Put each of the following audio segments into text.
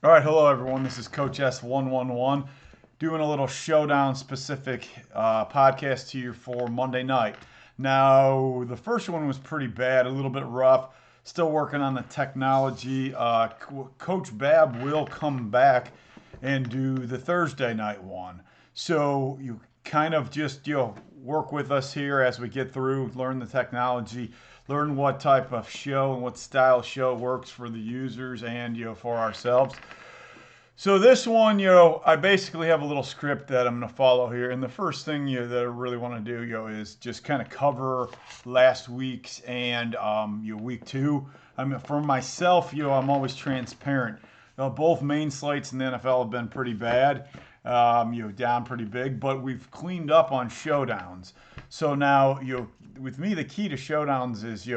All right, hello everyone. This is CoachS111 doing a little Showdown specific podcast here for Monday night. Now, the first one was pretty bad, a little bit rough. Still working on the technology. Coach Bab will come back and do the Thursday night one. So you kind of just work with us here as we get through, learn the technology, learn what type of show and what style show works for the users and for ourselves. So this one, I basically have a little script that I'm going to follow here, and the first thing that I really want to do, is just kind of cover last week's and week two. I mean, for myself, I'm always transparent. Both main slates in the NFL have been pretty bad, down pretty big, but we've cleaned up on showdowns. So now, with me, the key to showdowns is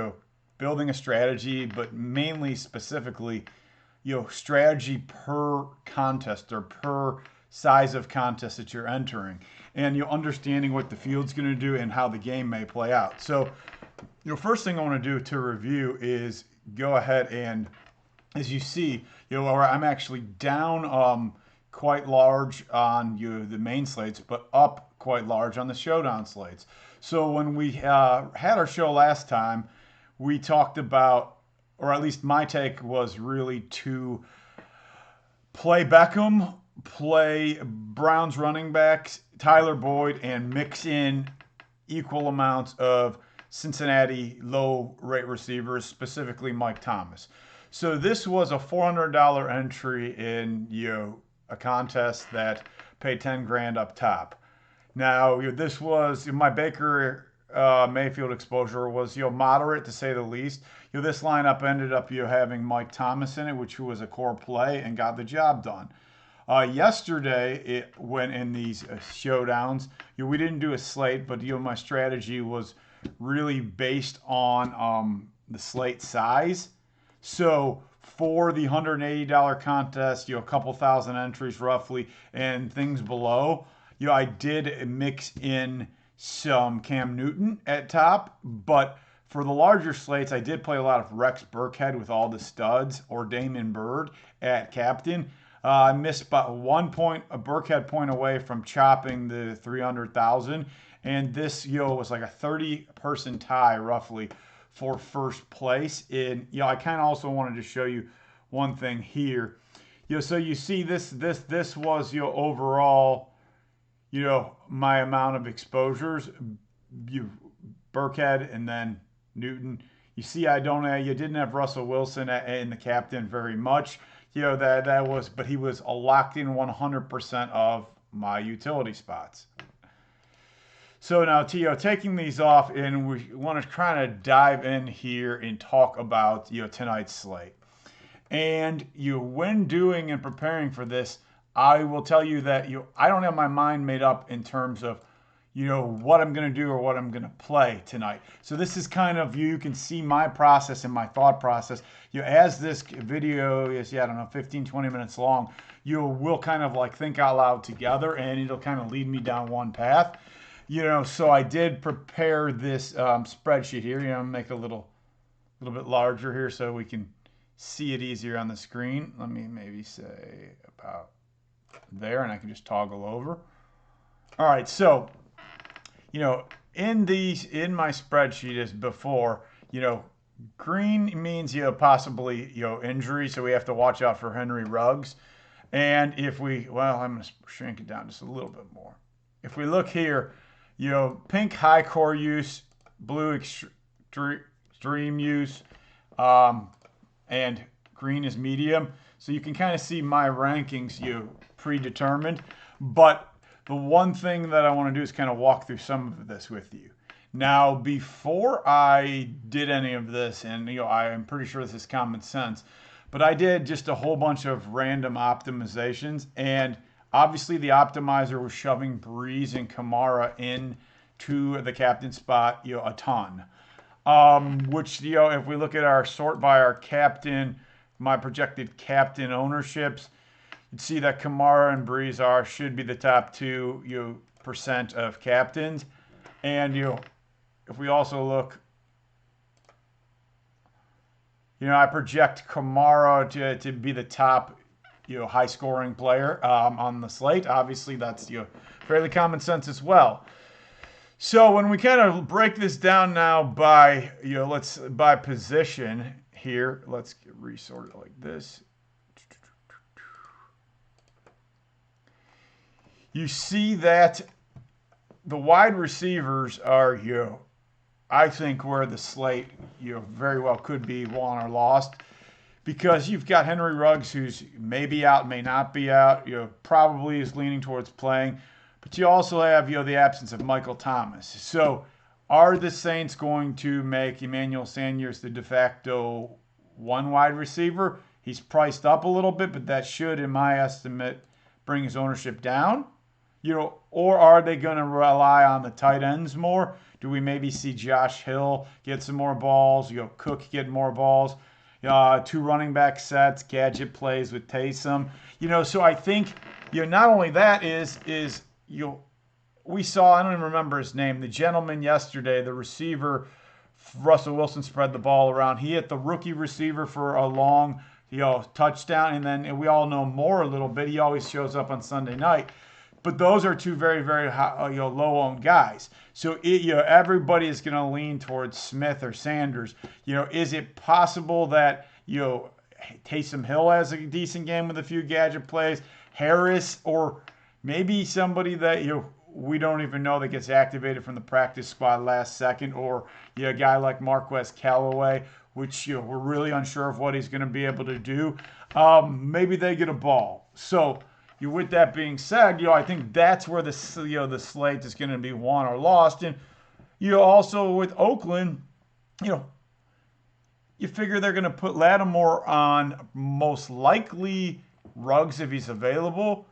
building a strategy, but mainly specifically strategy per contest or per size of contest that you're entering, and understanding what the field's going to do and how the game may play out. So first thing I want to do to review is go ahead and, as you see, I'm actually down quite large on the main slates, but up quite large on the showdown slates. So when we had our show last time, we talked about, or at least my take was really to play Beckham, play Browns running backs, Tyler Boyd, and mix in equal amounts of Cincinnati low rate receivers, specifically Mike Thomas. So this was a $400 entry in a contest that paid 10 grand up top. Now this was my Baker Mayfield exposure was moderate to say the least. This lineup ended up having Mike Thomas in it, which was a core play and got the job done. Yesterday, it went in these showdowns. We didn't do a slate, but my strategy was really based on the slate size. So for the $180 contest, a couple thousand entries roughly, and things below, I did mix in some Cam Newton at top, but for the larger slates, I did play a lot of Rex Burkhead with all the studs, or Damon Bird at captain. I missed about a Burkhead point away from chopping the 300,000, and this was like a 30-person tie roughly for first place. And I kind of also wanted to show you one thing here. So you see this was overall my amount of exposures, Burkhead and then Newton. You see, you didn't have Russell Wilson in the captain very much. That was, but he was a locked in 100% of my utility spots. So now, taking these off, and we want to kind of dive in here and talk about tonight's slate. And when doing and preparing for this, I will tell you that I don't have my mind made up in terms of what I'm going to do or what I'm going to play tonight. So this is kind of, you can see my process and my thought process. As this video is, 15, 20 minutes long, we'll kind of like think out loud together, and it'll kind of lead me down one path. So I did prepare this spreadsheet here. Make it a little bit larger here so we can see it easier on the screen. Let me maybe say about there, and I can just toggle over. All right, so in my spreadsheet as before, green means possibly injury, so we have to watch out for Henry Ruggs. And if I'm going to shrink it down just a little bit more. If we look here, pink high core use, blue extreme use, and green is medium. So you can kind of see my rankings predetermined, but the one thing that I want to do is kind of walk through some of this with you. Now, before I did any of this, and I'm pretty sure this is common sense, but I did just a whole bunch of random optimizations, and obviously the optimizer was shoving Breeze and Kamara into the captain spot, a ton. Which, if we look at our sort by our captain, my projected captain ownerships, you'd see that Kamara and Breeze should be the top 2% of captains. And if we also look, I project Kamara to be the top high scoring player on the slate. Obviously, that's fairly common sense as well. So when we kind of break this down now by by position here, let's resort it like this. You see that the wide receivers are I think where the slate very well could be won or lost, because you've got Henry Ruggs, who's maybe out, may not be out, probably is leaning towards playing. But you also have, the absence of Michael Thomas. So are the Saints going to make Emmanuel Sanders the de facto one wide receiver? He's priced up a little bit, but that should, in my estimate, bring his ownership down. Or are they going to rely on the tight ends more? Do we maybe see Josh Hill get some more balls? Cook get more balls? 2 running back sets, gadget plays with Taysom. So I think, not only that we saw, I don't even remember his name, the gentleman yesterday, the receiver, Russell Wilson spread the ball around. He hit the rookie receiver for a long, touchdown, and then we all know Moore a little bit. He always shows up on Sunday night. But those are 2 very, very high, low-owned guys. So everybody is going to lean towards Smith or Sanders. Is it possible that Taysom Hill has a decent game with a few gadget plays, Harris, or maybe somebody that we don't even know that gets activated from the practice squad last second, or a guy like Marquez Callaway, which we're really unsure of what he's going to be able to do. Maybe they get a ball. So. With that being said, I think that's where the slate is going to be won or lost. And also with Oakland, you figure they're going to put Lattimore on most likely Ruggs if he's available.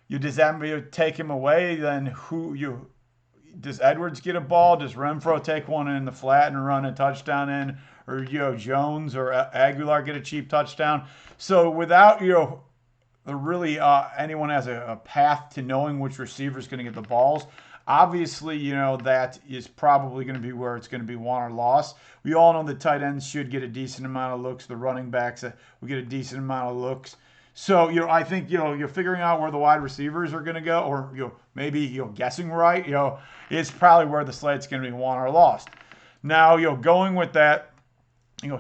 Does that take him away? Then does Edwards get a ball? Does Renfro take one in the flat and run a touchdown in, or Jones or Aguilar get a cheap touchdown? So without really anyone has a path to knowing which receiver is going to get the balls. Obviously, that is probably going to be where it's going to be won or lost. We all know the tight ends should get a decent amount of looks. The running backs will get a decent amount of looks. So, I think, you're figuring out where the wide receivers are going to go, or, maybe, guessing right, is probably where the slate's going to be won or lost. Now, going with that,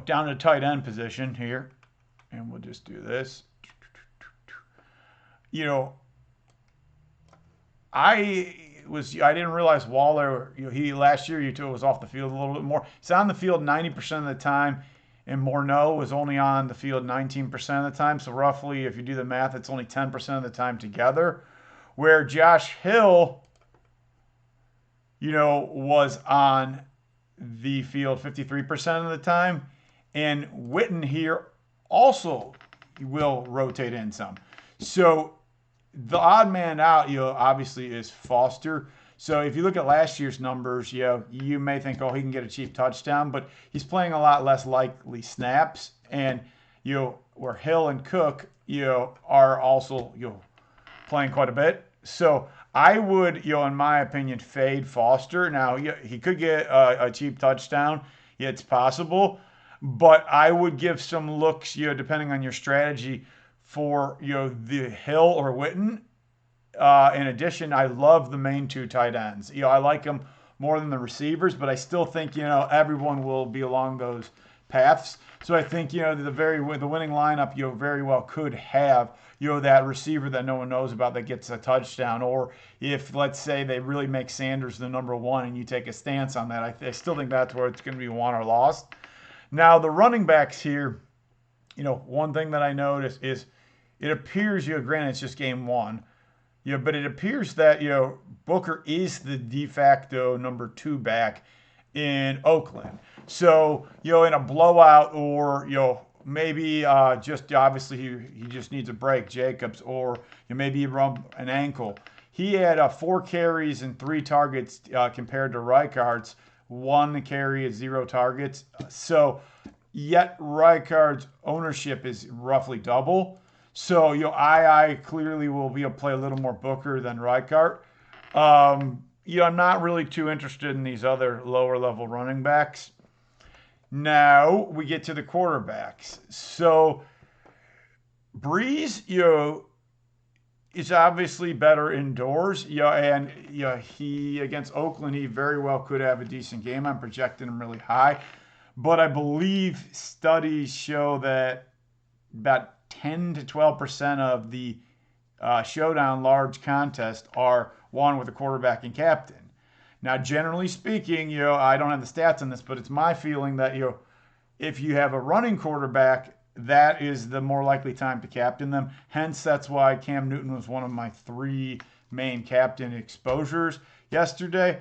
down to tight end position here, and we'll just do this. I didn't realize Waller, he last year was off the field a little bit more. He's on the field 90% of the time, and Morneau was only on the field 19% of the time. So roughly, if you do the math, it's only 10% of the time together. Where Josh Hill, was on the field 53% of the time, and Witten here also will rotate in some. So the odd man out, obviously is Foster. So if you look at last year's numbers, you may think, he can get a cheap touchdown, but he's playing a lot less likely snaps. And, where Hill and Cook, are also, playing quite a bit. So I would, in my opinion, fade Foster. Now, he could get a cheap touchdown. It's possible. But I would give some looks, depending on your strategy, for the Hill or Witten. In addition, I love the main 2 tight ends. I like them more than the receivers, but I still think everyone will be along those paths. So I think the winning lineup very well could have that receiver that no one knows about that gets a touchdown, or if let's say they really make Sanders the number 1 and you take a stance on that, I still think that's where it's going to be won or lost. Now the running backs here, one thing that I noticed is. It appears, granted it's just game 1, but it appears that, Booker is the de facto number 2 back in Oakland. So, in a blowout, or, maybe just obviously he just needs a break, Jacobs, or maybe he rubbed an ankle. He had 4 carries and 3 targets compared to Rijkaard's 1 carry and 0 targets. So, yet Rijkaard's ownership is roughly double. So, I clearly will be able to play a little more Booker than Rijkaard. I'm not really too interested in these other lower level running backs. Now we get to the quarterbacks. So Breeze, is obviously better indoors. And he against Oakland, he very well could have a decent game. I'm projecting him really high, but I believe studies show that about 10 to 12% of the Showdown large contests are won with a quarterback and captain. Now, generally speaking, I don't have the stats on this, but it's my feeling that if you have a running quarterback, that is the more likely time to captain them. Hence, that's why Cam Newton was one of my 3 main captain exposures yesterday.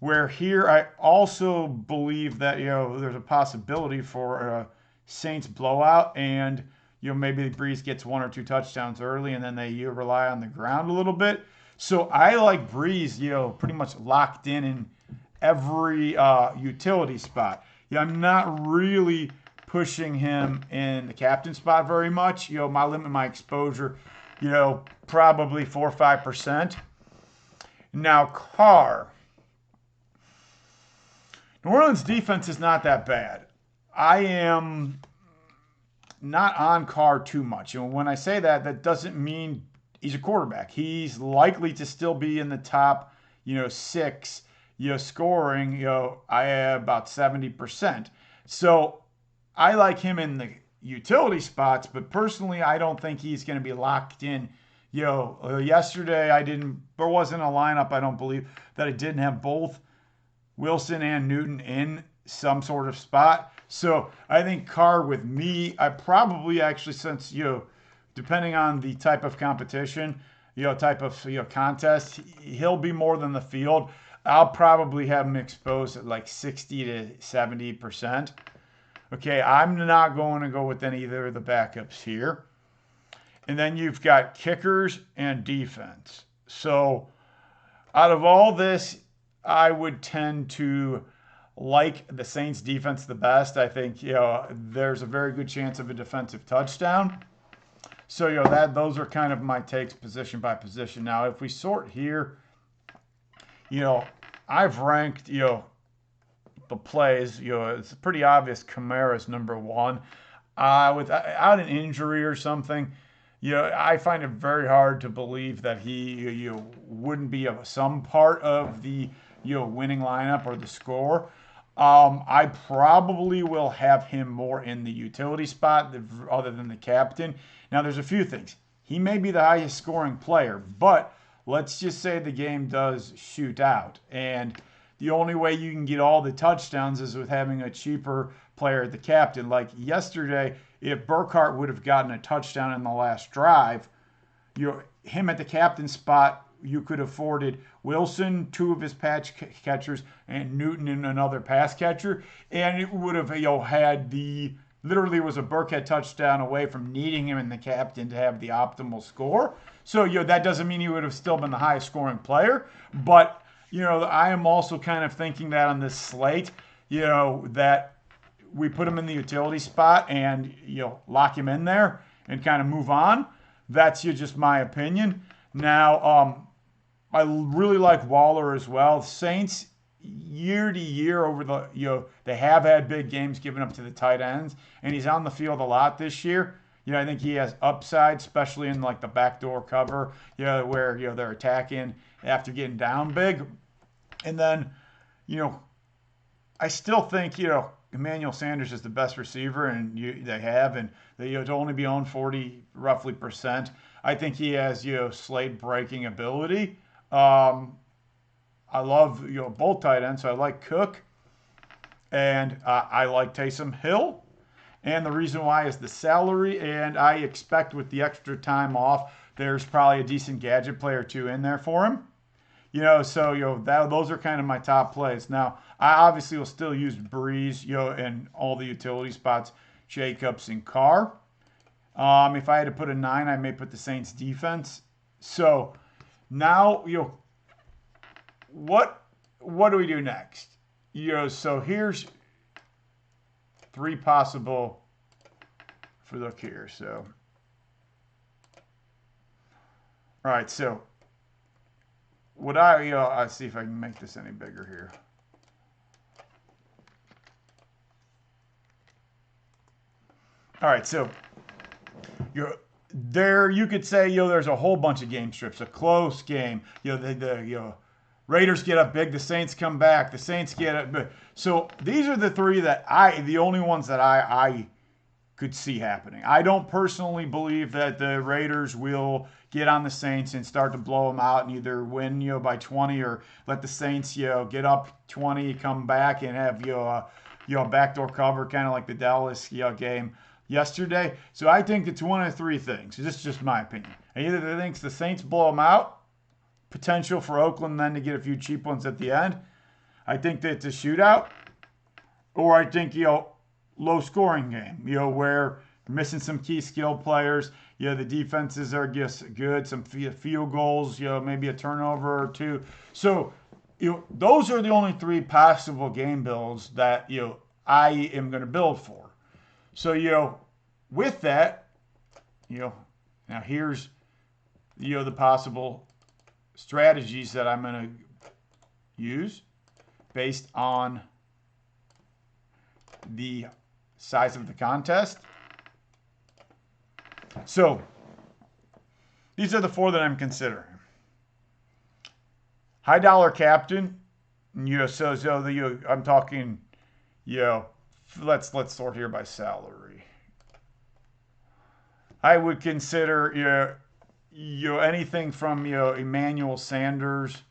Where here, I also believe that there's a possibility for a Saints blowout, and maybe Breeze gets 1 or 2 touchdowns early, and then they rely on the ground a little bit. So I like Breeze, pretty much locked in every utility spot. I'm not really pushing him in the captain spot very much. My limit, my exposure, probably 4 or 5%. Now, Carr. New Orleans defense is not that bad. I am not on Carr too much. And when I say that, that doesn't mean he's a quarterback. He's likely to still be in the top, 6, scoring, I have about 70%. So I like him in the utility spots, but personally, I don't think he's going to be locked in. Yesterday there wasn't a lineup, I don't believe, that I didn't have both Wilson and Newton in some sort of spot. So I think Carr with me, I probably actually, since, depending on the type of competition, type of, contest, he'll be more than the field. I'll probably have him exposed at like 60 to 70%. Okay, I'm not going to go with any either of the backups here. And then you've got kickers and defense. So out of all this, I would tend to like the Saints defense the best. I think, there's a very good chance of a defensive touchdown. So, those are kind of my takes position by position. Now, if we sort here, I've ranked, the plays, it's pretty obvious Kamara's number 1. Without an injury or something, I find it very hard to believe that he wouldn't be some part of the winning lineup or the score. I probably will have him more in the utility spot other than the captain. Now, there's a few things. He may be the highest scoring player, but let's just say the game does shoot out. And the only way you can get all the touchdowns is with having a cheaper player at the captain. Like yesterday, if Burkhardt would have gotten a touchdown in the last drive, him at the captain spot, you could have afforded Wilson, 2 of his pass catchers, and Newton and another pass catcher, and it would have had literally was a Burkhead touchdown away from needing him in the captain to have the optimal score. So that doesn't mean he would have still been the highest scoring player, but I am also kind of thinking that on this slate, that we put him in the utility spot and lock him in there and kind of move on. That's just my opinion. Now, I really like Waller as well. Saints, year to year over the, they have had big games given up to the tight ends, and he's on the field a lot this year. I think he has upside, especially in like the backdoor cover, where, they're attacking after getting down big. And then, I still think, Emmanuel Sanders is the best receiver, and they have, and they to only be on 40 roughly percent. I think he has slate breaking ability. I love both tight ends, so I like Cook, and I like Taysom Hill. And the reason why is the salary, and I expect with the extra time off, there's probably a decent gadget player or 2 in there for him. So those are kind of my top plays. Now, I obviously will still use Breeze, in all the utility spots, Jacobs and Carr. If I had to put a 9, I may put the Saints defense. So now, what do we do next? So here's 3 possible. If we look here, so all right, so. I'll see if I can make this any bigger here. All right, so there you could say, there's a whole bunch of game strips, a close game. The Raiders get up big, the Saints come back, the Saints get up big. So these are the three the only ones that I could see happening. I don't personally believe that the Raiders will get on the Saints and start to blow them out and either win, by 20 or let the Saints, get up 20, come back and have, a backdoor cover, kind of like the Dallas, game yesterday. So I think it's one of three things. This is just my opinion. Either they think the Saints blow them out, potential for Oakland then to get a few cheap ones at the end. I think that it's a shootout, or I think, low scoring game, where you're missing some key skill players. The defenses are just good, some field goals, maybe a turnover or two. So, those are the only three possible game builds that, I am going to build for. So, with that, now here's, the possible strategies that I'm going to use based on the size of the contest. So, these are the four that I'm considering. High dollar captain, I'm talking, let's sort here by salary. I would consider, anything from, Emmanuel Sanders,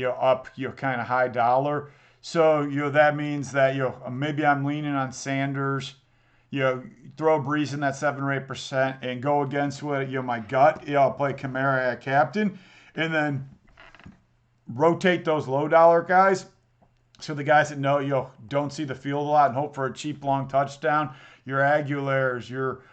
up, kind of high dollar. So, that means that, maybe I'm leaning on Sanders, throw Breeze in that 7 or 8% and go against what, my gut. I'll play Kamara at captain and then rotate those low dollar guys. So the guys that know, don't see the field a lot and hope for a cheap long touchdown. Your Aguilars, your,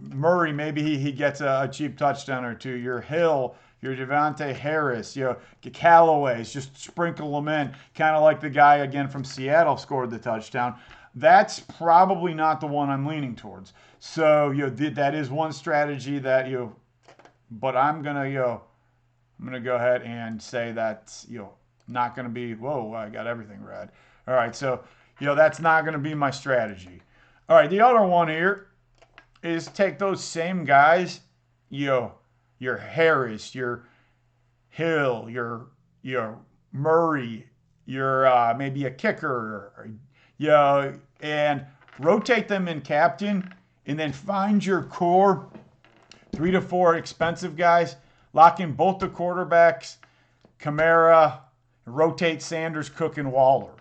Murray, maybe he gets a cheap touchdown or two. Your Hill, your Devontae Harris, Callaways, just sprinkle them in. Kind of like the guy, again, from Seattle scored the touchdown. That's probably not the one I'm leaning towards. So, that is one strategy that, but I'm going to go ahead and say that's, not going to be, whoa, I got everything red. All right, so, that's not going to be my strategy. All right, the other one here is take those same guys, your Harris, your Hill, your Murray, your maybe a kicker, and rotate them in captain, and then find your core 3 to 4 expensive guys, lock in both the quarterbacks, Kamara, rotate Sanders, Cook, and Waller.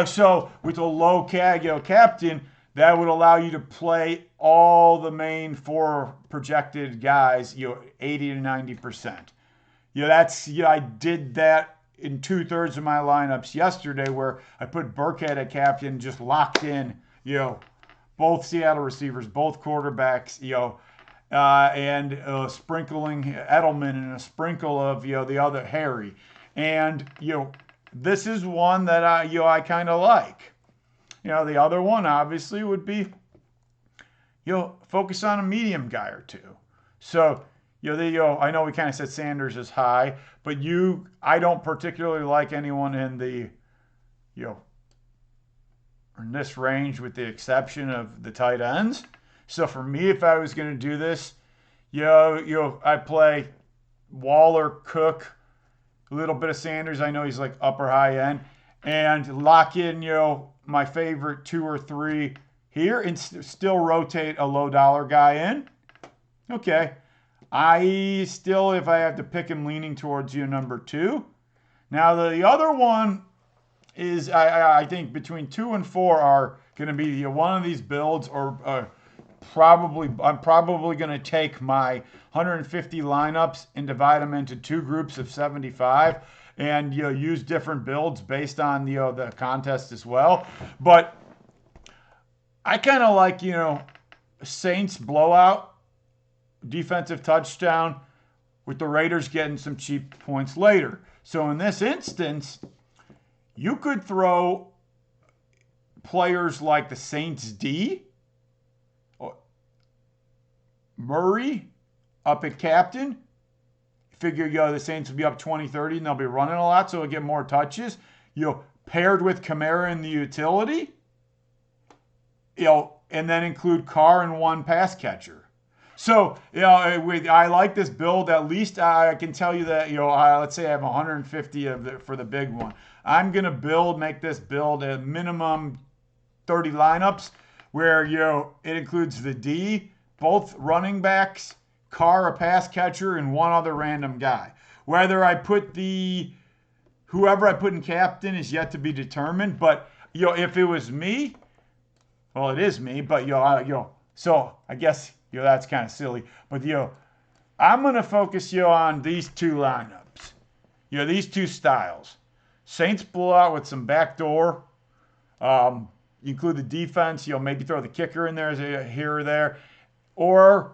So with a low captain, that would allow you to play all the main 4 projected guys, 80 to 90%. I did that in 2/3 of my lineups yesterday, where I put Burkhead at captain, just locked in, both Seattle receivers, both quarterbacks, and sprinkling Edelman and a sprinkle of, the other Harry. And, this is one that I kind of like. The other one obviously would be, focus on a medium guy or two. So, I know we kind of said Sanders is high, but I don't particularly like anyone in the, in this range with the exception of the tight ends. So for me, if I was going to do this, I play Waller, Cook, a little bit of Sanders. I know he's like upper high end, and lock in, my favorite 2 or 3 here and still rotate a low dollar guy in. Okay. I still, if I have to pick him, leaning towards number 2. Now, the other one is, I think between 2 and 4 are going to be one of these builds, or I'm probably going to take my 150 lineups and divide them into 2 groups of 75 and, use different builds based on, the contest as well. But I kind of like, Saints blowout, defensive touchdown, with the Raiders getting some cheap points later. So in this instance, you could throw players like the Saints D, Murray up at captain. Figure, the Saints will be up 20-30 and they'll be running a lot, so they'll get more touches. Paired with Kamara in the utility, and then include Carr and one pass catcher. So, I like this build. At least I can tell you that, let's say I have 150 for the big one. I'm going to make this build a minimum 30 lineups where, it includes the D, both running backs, Carr, a pass catcher, and one other random guy. Whether I put whoever I put in captain is yet to be determined. But, if it was me, well, it is me, but, so I guess, that's kind of silly. But, I'm going to focus, on these two lineups. These two styles. Saints blowout with some backdoor. You include the defense, maybe throw the kicker in there here or there. Or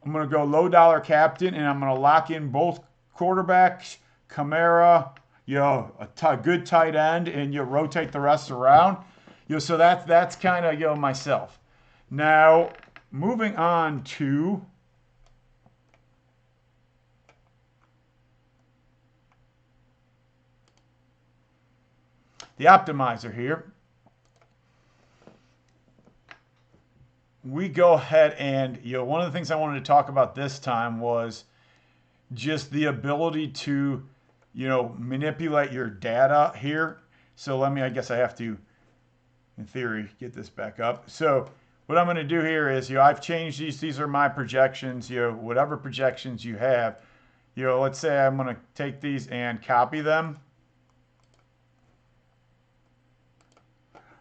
I'm going to go low dollar captain, and I'm going to lock in both quarterbacks, Kamara, a good tight end, and you rotate the rest around. So that's kind of, myself. Now, moving on to the optimizer here. We go ahead and, one of the things I wanted to talk about this time was just the ability to, manipulate your data here. So I guess I have to, in theory, get this back up. So what I'm going to do here is, I've changed these. These are my projections, whatever projections you have. Let's say I'm going to take these and copy them.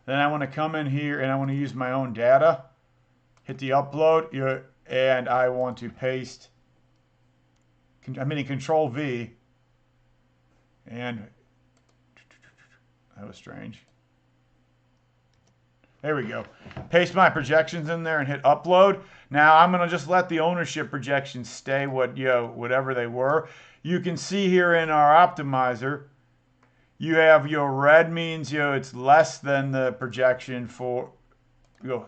Then I want to come in here and I want to use my own data. Hit the upload, and I want to paste. I'm hitting Control V. And that was strange. There we go. Paste my projections in there and hit upload. Now I'm going to just let the ownership projections stay whatever they were. You can see here in our optimizer, you have red means it's less than the projection for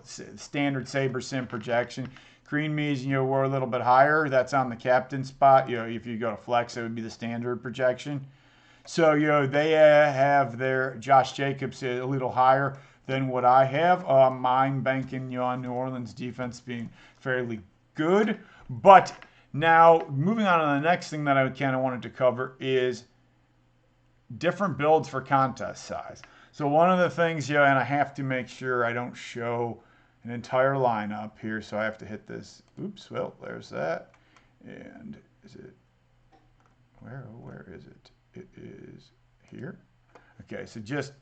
standard SaberSim projection. Green means we're a little bit higher. That's on the captain spot. If you go to flex, it would be the standard projection. So they have their Josh Jacobs a little higher than what I have. Mine banking on New Orleans defense being fairly good. But now moving on to the next thing that I kind of wanted to cover is different builds for contest size. So one of the things, and I have to make sure I don't show an entire lineup here, so I have to hit this. Oops, well, there's that. And is it, where is it? It is here. Okay, so just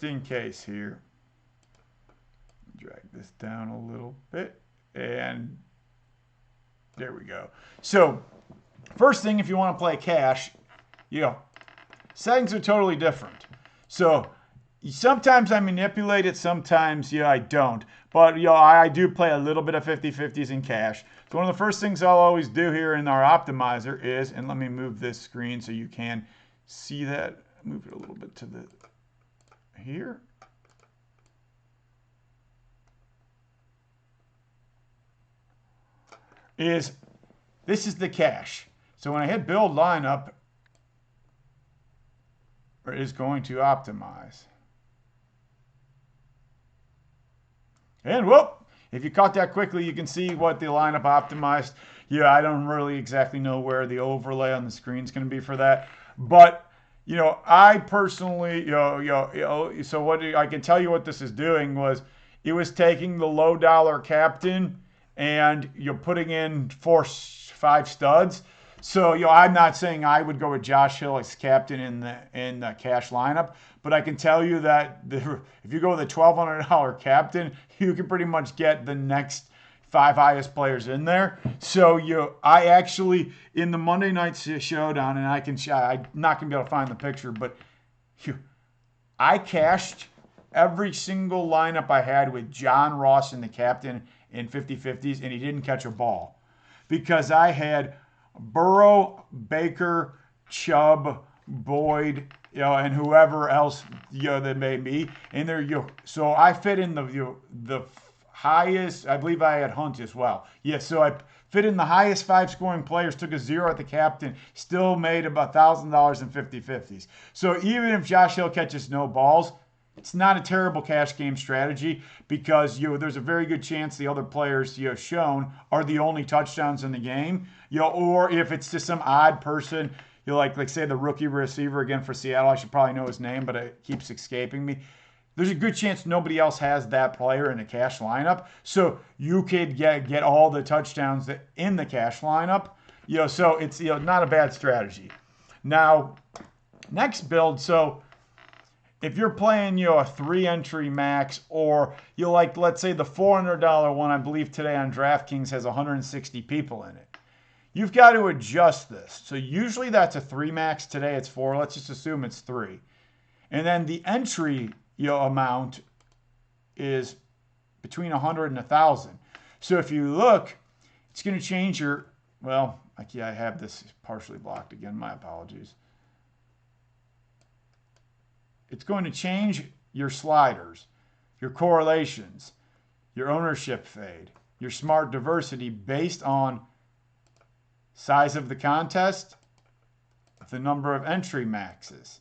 in case here, drag this down a little bit, and there we go. So first thing, if you want to play cash, settings are totally different. So sometimes I manipulate it, sometimes I don't. But I do play a little bit of 50-50s in cash. So one of the first things I'll always do here in our optimizer is, and let me move this screen so you can see that. Move it a little bit to the here. This is the cash. So when I hit build lineup, it is going to optimize. And whoop, if you caught that quickly, you can see what the lineup optimized. I don't really exactly know where the overlay on the screen is going to be for that. But, I personally, so what I can tell you what this is doing was it was taking the low dollar captain and you're putting in 4-5 studs. So, I'm not saying I would go with Josh Hill as captain in the cash lineup, but I can tell you that if you go with a $1,200 captain, you can pretty much get the next 5 highest players in there. So, I actually, in the Monday night showdown, and I'm not going to be able to find the picture, but I cashed every single lineup I had with John Ross in the captain in 50-50s, and he didn't catch a ball because I had Burrow, Baker, Chubb, Boyd, and whoever else that may be in there. So I fit in the highest. I believe I had Hunt as well. So I fit in the highest 5 scoring players. Took a 0 at the captain. Still made about $1,000 in 50-50s. So even if Josh Hill catches no balls, It's not a terrible cash game strategy because there's a very good chance the other players shown are the only touchdowns in the game. Or if it's just some odd person, like say the rookie receiver again for Seattle. I should probably know his name, but it keeps escaping me. There's a good chance nobody else has that player in a cash lineup, so you could get all the touchdowns in the cash lineup. So it's not a bad strategy. Now, next build. So if you're playing a 3-entry max, or let's say the $400 one, I believe today on DraftKings has 160 people in it. You've got to adjust this. So usually that's a 3 max. Today it's 4. Let's just assume it's 3. And then the entry amount is between 100 and 1,000. So if you look, it's going to change your, I have this partially blocked again. My apologies. It's going to change your sliders, your correlations, your ownership fade, your smart diversity based on size of the contest, the number of entry maxes.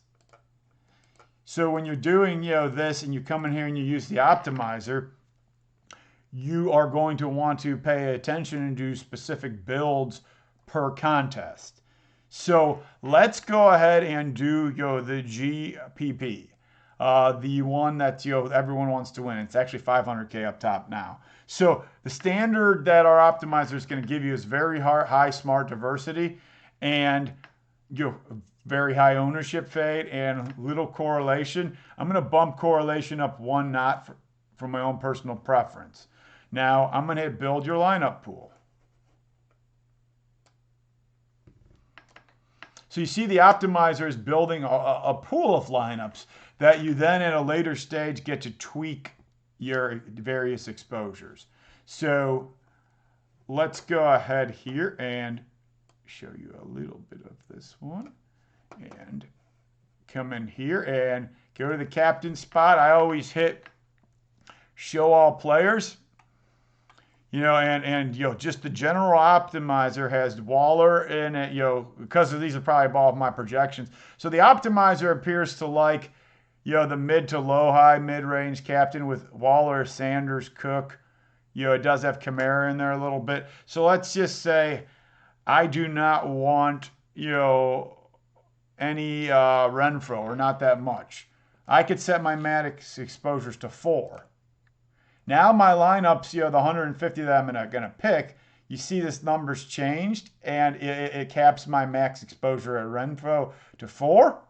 So when you're doing this and you come in here and you use the optimizer, you are going to want to pay attention and do specific builds per contest. So let's go ahead and do the GPP, the one that everyone wants to win. It's actually 500K up top now. So the standard that our optimizer is going to give you is very high smart diversity and very high ownership fade and little correlation. I'm going to bump correlation up 1 knot for my own personal preference. Now I'm going to hit build your lineup pool. So you see the optimizer is building a pool of lineups that you then at a later stage get to tweak your various exposures. So let's go ahead here and show you a little bit of this one. And come in here and go to the captain spot. I always hit show all players. Just the general optimizer has Waller in it, because of these are probably all of my projections. So the optimizer appears to like, the mid to low high mid-range captain with Waller, Sanders, Cook. It does have Kamara in there a little bit. So let's just say I do not want, any Renfro, or not that much. I could set my Maddox exposures to 4. Now my lineups, the 150 that I'm going to pick, you see this number's changed, and it caps my max exposure at Renfro to 4.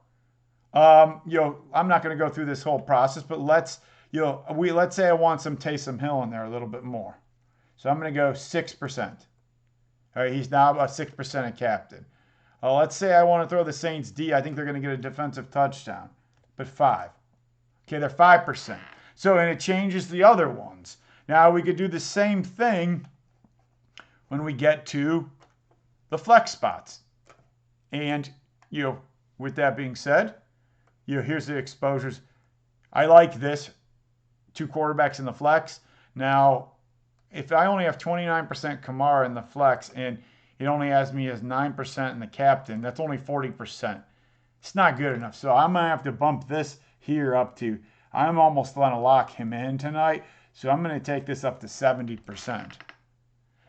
I'm not going to go through this whole process, but let's say I want some Taysom Hill in there a little bit more. So I'm going to go 6%. All right, he's now a 6% a captain. Let's say I want to throw the Saints D. I think they're going to get a defensive touchdown, but 5. Okay, they're 5%. So, and it changes the other ones. Now we could do the same thing when we get to the flex spots. And, with that being said, here's the exposures. I like this. 2 quarterbacks in the flex. Now, if I only have 29% Kamara in the flex and it only has me as 9% in the captain, that's only 40%. It's not good enough. So I'm going to have to bump this here up to, I'm almost going to lock him in tonight. So I'm going to take this up to 70%.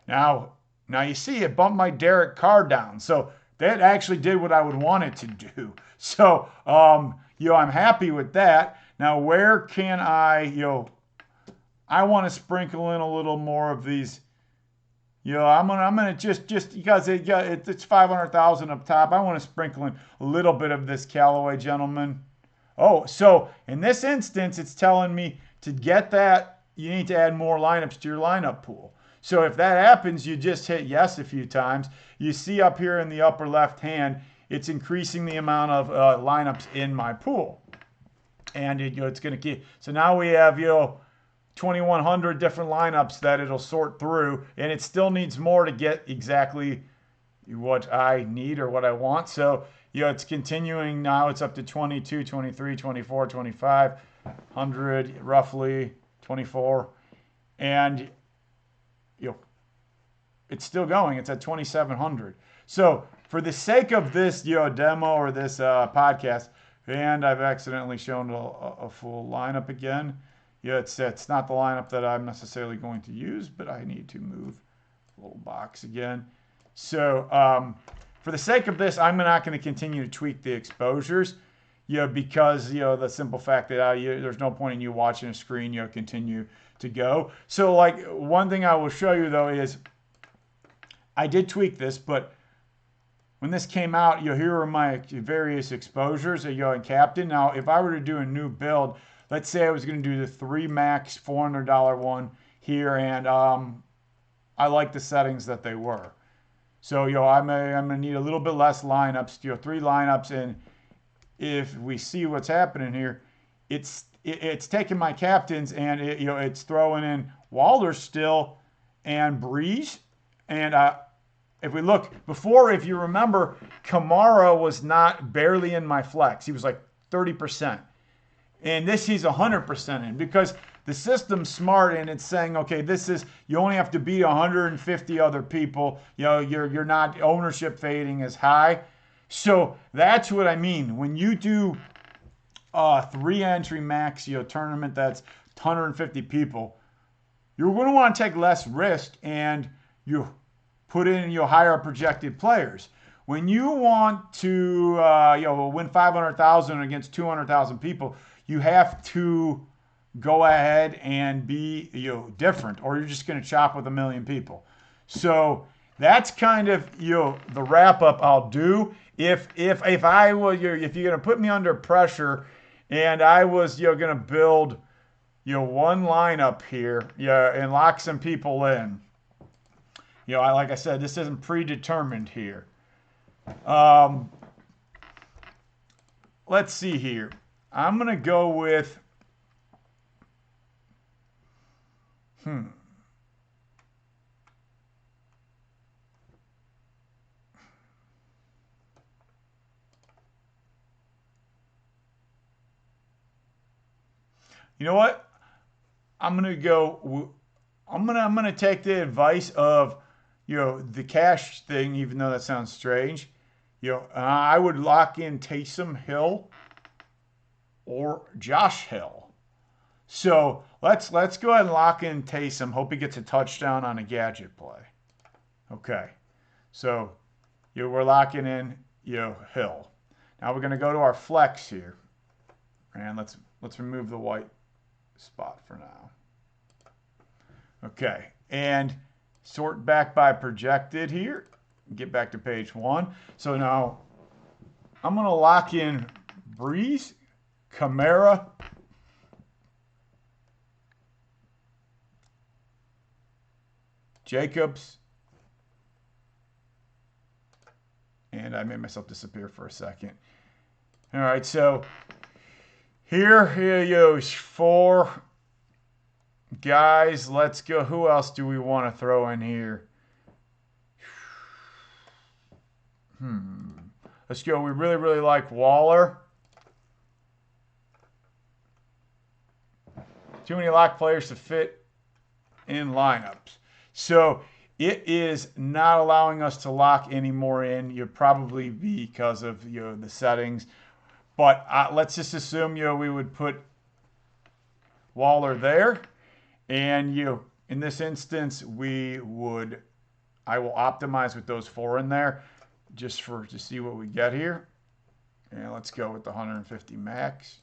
Now you see it bumped my Derek Carr down. So that actually did what I would want it to do. So, I'm happy with that. Now, where can I want to sprinkle in a little more of these. I'm gonna just because it's 500,000 up top. I want to sprinkle in a little bit of this Callaway gentleman. Oh, so in this instance, it's telling me to get that, you need to add more lineups to your lineup pool. So if that happens, you just hit yes a few times. You see up here in the upper left hand, it's increasing the amount of lineups in my pool. And it's going to keep. So now we have 2,100 different lineups that it'll sort through, and it still needs more to get exactly what I need or what I want. So it's continuing now. It's up to 22, 23, 24, 25, 100, roughly 24. And it's still going. It's at 2,700. So for the sake of this demo or this podcast, And I've accidentally shown a full lineup again. Yeah, it's not the lineup that I'm necessarily going to use, but I need to move the little box again. So for the sake of this, I'm not going to continue to tweak the exposures, because the simple fact that there's no point in you watching a screen, continue to go. So like one thing I will show you though is I did tweak this, but when this came out, here are my various exposures in Captain. Now, if I were to do a new build, let's say I was going to do the 3 max $400 one here, and I like the settings that they were. So, I'm going to need a little bit less lineups, 3 lineups, and if we see what's happening here, it's taking my captains and it's throwing in Waller still and Breeze, and if we look before, if you remember, Kamara was barely in my flex. He was like 30%. And this he's 100% in because the system's smart and it's saying, okay, you only have to beat 150 other people. You're not ownership fading as high. So that's what I mean. When you do a 3-entry max tournament that's 150 people, you're going to want to take less risk and you put in higher projected players. When you want to win 500,000 against 200,000 people, you have to go ahead and be different, or you're just going to chop with 1 million people. So that's kind of the wrap up I'll do. If I was if you're going to put me under pressure, and I was going to build one lineup here and lock some people in. Like I said, this isn't predetermined here. Let's see here. I'm going to go with, You know what? I'm going to take the advice of the cash thing, even though that sounds strange. I would lock in Taysom Hill or Josh Hill. So let's go ahead and lock in Taysom. Hope he gets a touchdown on a gadget play. Okay. So we're locking in Hill. Now we're going to go to our flex here. And let's remove the white spot for now. Okay. And sort back by projected here. Get back to page 1. So now I'm going to lock in Breeze, Kamara, Jacobs, and I made myself disappear for a second. All right, so here goes 4 guys. Let's go. Who else do we want to throw in here? Let's go. We really, really like Waller. Too many lock players to fit in lineups. So it is not allowing us to lock any more in. You'd probably be because of the settings. But let's just assume we would put Waller there. And in this instance, I will optimize with those 4 in there just to see what we get here. And let's go with the 150 max.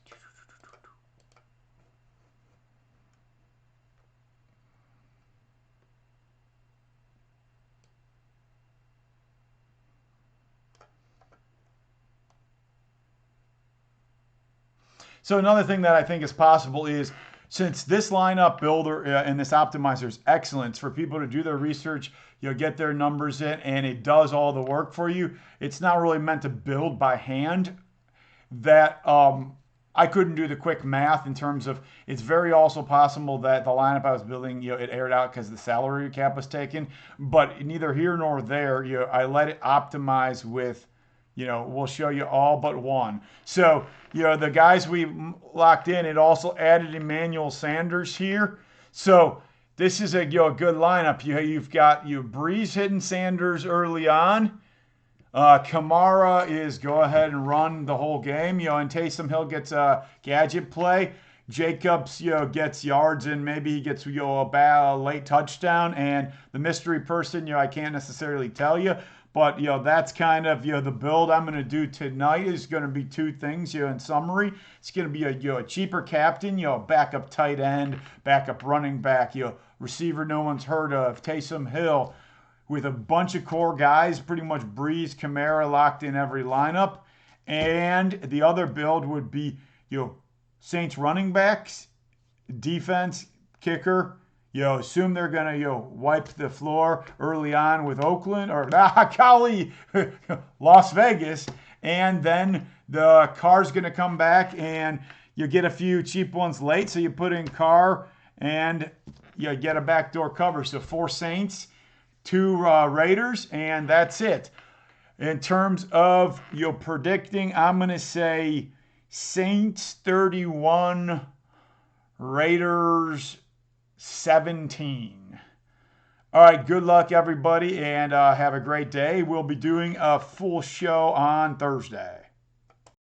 So another thing that I think is possible is, since this lineup builder and this optimizer is excellent for people to do their research, get their numbers in, and it does all the work for you. It's not really meant to build by hand. That I couldn't do the quick math in terms of, it's very also possible that the lineup I was building, it aired out because the salary cap was taken. But neither here nor there, I let it optimize with, we'll show you all but one. So, the guys we locked in, it also added Emmanuel Sanders here. So this is a good lineup. You've got Breeze hitting Sanders early on. Kamara is go ahead and run the whole game, and Taysom Hill gets a gadget play. Jacobs, gets yards and maybe he gets, a late touchdown. And the mystery person, I can't necessarily tell you, but, that's kind of, the build I'm going to do tonight is going to be two things, in summary. It's going to be a cheaper captain, backup tight end, backup running back, receiver no one's heard of, Taysom Hill, with a bunch of core guys, pretty much Breeze, Kamara locked in every lineup. And the other build would be, Saints running backs, defense, kicker. Assume they're going to, wipe the floor early on with Oakland or golly, Las Vegas. And then the Carr's going to come back and you get a few cheap ones late. So you put in Carr and you get a backdoor cover. So 4 Saints, 2 Raiders, and that's it. In terms of predicting, I'm going to say Saints 31, Raiders 17. All right, good luck, everybody, and have a great day. We'll be doing a full show on Thursday.